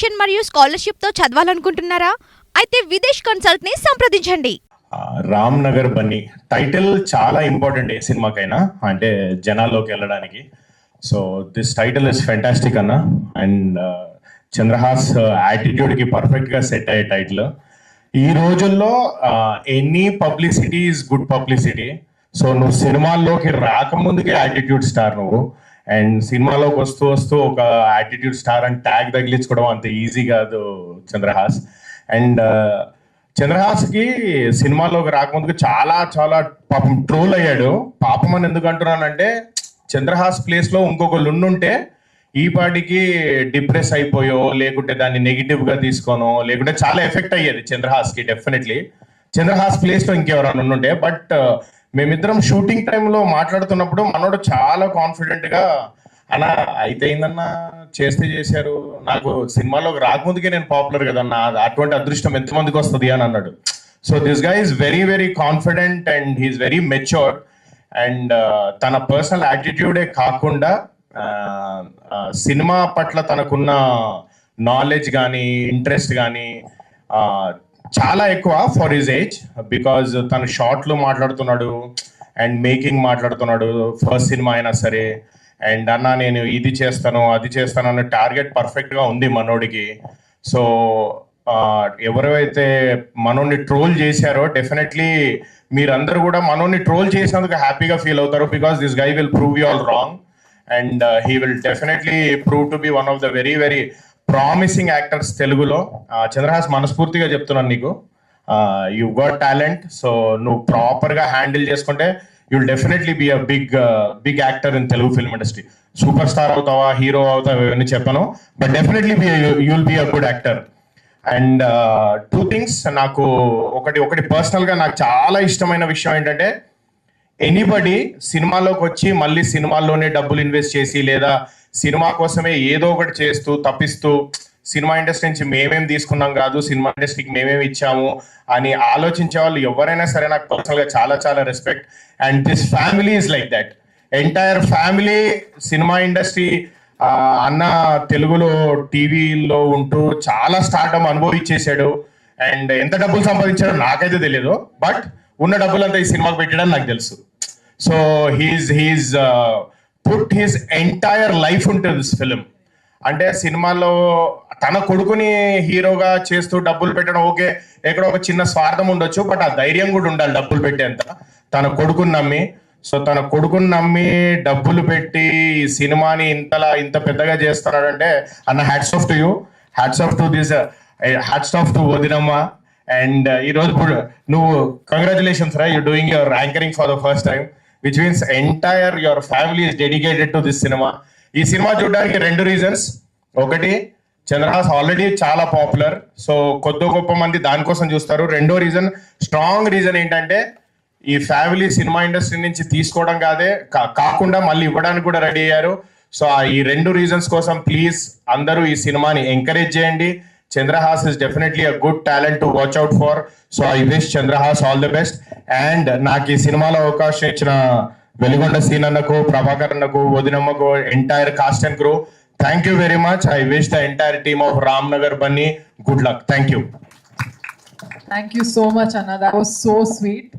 Tuition మరియు scholarship తో చదవాలనుకుంటున్నారా? అయితే విదేశ్ కన్సల్ట్ ని సంప్రదించండి. రామ్ నగర్ బన్నీ టైటిల్ చాలా ఇంపార్టెంట్ ఏ సినిమాకైనా, అంటే జనాల్లోకి వెళ్ళడానికి. So this title is fantastic అన్న. అండ్ చంద్రహాస్ యాటిట్యూడ్కి పర్ఫెక్ట్గా సెట్ అయ్యే టైటిల్. ఈ రోజుల్లో any publicity is good publicity. So నువ్వు సినిమాల్లోకి రాకముందుకే యాటిట్యూడ్ స్టార్ నువ్వు, అండ్ సినిమాలోకి వస్తూ వస్తూ ఒక యాటిట్యూడ్ స్టార్ అని ట్యాగ్ తగిలించుకోవడం అంత ఈజీ కాదు చంద్రహాస్. అండ్ చంద్రహాస్కి సినిమాలోకి రాకముందుకు చాలా చాలా పాపం ట్రోల్ అయ్యాడు. పాపం అని ఎందుకు అంటున్నానంటే, చంద్రహాస్ ప్లేస్లో ఇంకొకళ్ళు ఉండుంటే ఈ పాటికి డిప్రెస్ అయిపోయో, లేకుంటే దాన్ని నెగిటివ్గా తీసుకోనో, లేకుంటే చాలా ఎఫెక్ట్ అయ్యేది చంద్రహాస్కి డెఫినెట్లీ. చంద్రహాస్ ప్లేస్లో ఇంకెవరైనా ఉండుంటే. బట్ మేమిద్దరం షూటింగ్ టైంలో మాట్లాడుతున్నప్పుడు మనోడు చాలా కాన్ఫిడెంట్గా, అన్న అయితే ఏందన్నా చేస్తే చేశారు, నాకు సినిమాలోకి రాకముందుకే నేను పాపులర్ కదన్నా, అటువంటి అదృష్టం ఎంతమందికి వస్తుంది అని అన్నాడు. So this guy is very very confident and he's very matured. And తన పర్సనల్ యాటిట్యూడే కాకుండా సినిమా పట్ల తనకున్న నాలెడ్జ్ కానీ ఇంట్రెస్ట్ కానీ చాలా ఎక్కువ ఫర్ హిజ్ ఏజ్. బికాజ్ తను షార్ట్లు మాట్లాడుతున్నాడు అండ్ మేకింగ్ మాట్లాడుతున్నాడు, ఫస్ట్ సినిమా అయినా సరే. అండ్ అన్న నేను ఇది చేస్తాను అది చేస్తాను అనే టార్గెట్ పర్ఫెక్ట్గా ఉంది మనోడికి. సో ఎవరైతే మనోడిని ట్రోల్ చేశారో డెఫినెట్లీ మీరందరూ కూడా మనోడిని ట్రోల్ చేసినందుకు హ్యాపీగా ఫీల్ అవుతారు. Because this guy will prove you all wrong and he will definitely prove to be one of the very very promising actors తెలుగులో. చంద్రహాస్ మనస్ఫూర్తిగా చెప్తున్నాను నీకు, యూ గాట్ టాలెంట్. సో నువ్వు ప్రాపర్గా హ్యాండిల్ చేసుకుంటే you'll definitely be a big actor in Telugu film industry. Super star అవుతావా, hero అవుతావా అని చెప్పను, but definitely you'll be a good actor. And two things నాకు ఒకటి పర్సనల్గా నాకు చాలా ఇష్టమైన విషయం ఏంటంటే, ఎనీబడి సినిమాలోకి వచ్చి మళ్ళీ సినిమాల్లోనే డబ్బులు ఇన్వెస్ట్ చేసి, లేదా సినిమా కోసమే ఏదో ఒకటి చేస్తూ తప్పిస్తూ, సినిమా ఇండస్ట్రీ నుంచి మేమేం తీసుకున్నాం కాదు, సినిమా ఇండస్ట్రీకి మేమేమి ఇచ్చాము అని ఆలోచించే వాళ్ళు ఎవరైనా సరే నాకు పర్సనల్గా చాలా చాలా respect. And this family is like that. Entire family cinema industry, అన్న తెలుగులో టీవీలో ఉంటూ చాలా స్టార్డమ్ అనుభవించేశాడు. అండ్ ఎంత డబ్బులు సంపాదించాడో నాకైతే తెలియదు, బట్ ఉన్న డబ్బులంతా ఈ సినిమాకి పెట్టాడని నాకు తెలుసు. So he's put his entire life into this film. అంటే సినిమాలో తన కొడుకుని హీరోగా చేస్తూ డబ్బులు పెట్టడం ఓకే, ఎక్కడో ఒక చిన్న స్వార్థం ఉండొచ్చు, బట్ ఆ ధైర్యం కూడా ఉండాలి డబ్బులు పెట్టేంత. తన కొడుకుని నమ్మి, సో తన కొడుకుని నమ్మి డబ్బులు పెట్టి ఈ సినిమాని ఇంత పెద్దగా చేస్తున్నాడంటే, అన్న hats off to you, hats off to this, hats off to వదినమ్మ. అండ్ ఈరోజు నువ్వు కంగ్రాచులేషన్స్ రా, you doing your anchoring for the first time, which means entire your family is dedicated to this cinema. ఈ cinema చూడడానికి రెండు reasons. ఒకటి, Chandrahas already చాలా popular, so కొద్ది గొప్ప మంది దానికోసం చూస్తారు. రెండో రీజన్, స్ట్రాంగ్ రీజన్ ఏంటంటే, ఈ ఫ్యామిలీ సినిమా ఇండస్ట్రీ నుంచి తీసుకోవడం కాకుండా మళ్ళీ ఇవ్వడానికి కూడా రెడీ అయ్యారు. సో ఈ రెండు రీజన్స్ కోసం ప్లీజ్ అందరూ ఈ సినిమాని ఎంకరేజ్ చేయండి. Chandrahas is definitely a good talent to watch out for. So I wish Chandrahas all the best. And నాకు ఈ సినిమాలో అవకాశం ఇచ్చిన వెలిగొండ సీన్ అన్నకు, ప్రభాకర్ అన్నకు, వదినమ్మకు, entire cast and crew, thank you very much. I wish the entire team of Ram Nagar Bunny good luck. Thank you. Thank you so much, Anna. That was so sweet.